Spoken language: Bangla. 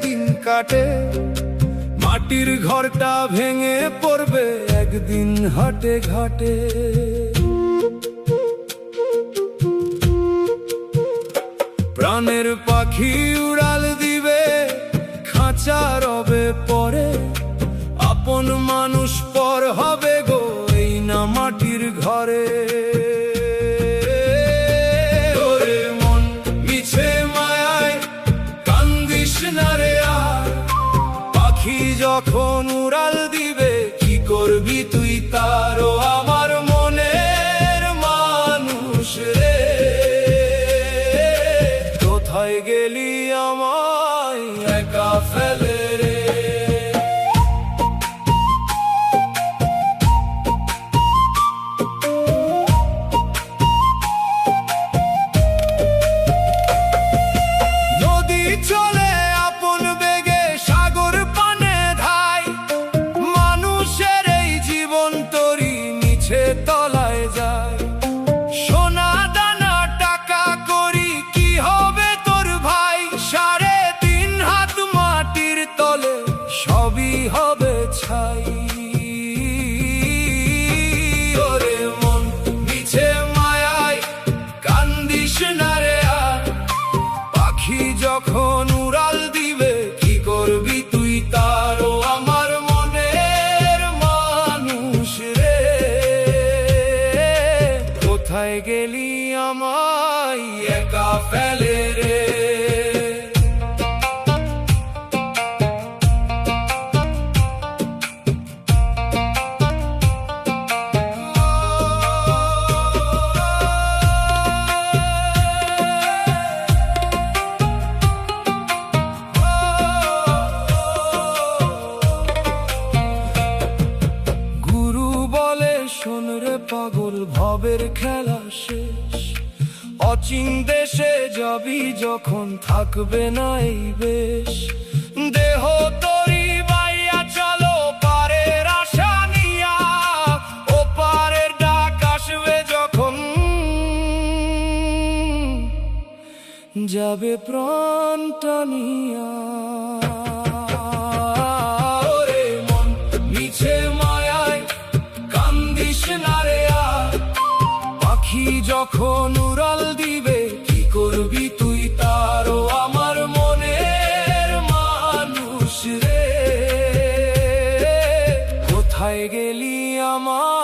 দিন কাটে, মাটির ঘরটা ভেঙে পড়বে একদিন হাটে ঘাটে। প্রাণের পাখি উড়াল দিবে, খাঁচা রবে পরে, আপন মানুষ পর হবে গো এই না মাটির ঘরে। যখন উড়াল দিবে কি করবি তুই তারও আমার মনের মানুষ রে, কোথায় গেলি আমায় একা ফেলে রে। নদী চলে আপন বেগে, সাগর তলায় যায়। সোনা দানা টাকা করি কি হবে তোর ভাই, 3.5 হাত মাটির তলে সবই হবে ছাই। ওরে মন মিছে মায়ায় কান্দিস না রে আর, পাখি যখন উড়াল দিবে কি করবি তুই তারও আমার মনের মানুষ রে, কোথায় গেলি আমায় একা ফেলে রে। গুরু বলে শোন রে পাগল, ভবের খেলা শেষ, অচিন দেশে যাবি যখন থাকবে না এই বেশ। দেহ তরি বাইয়া চলো পারের আশা নিয়া, ও পারের ডাক আসবে যখন যাবে প্রাণ টানিয়া। ওরে মন মিছে মায়ায় কান্দিস না রে আর, পাখি যখন উড়াল দিবে কি করবি তুই তারও আমার মনের মানুষ রে, কোথায় গেলি আমার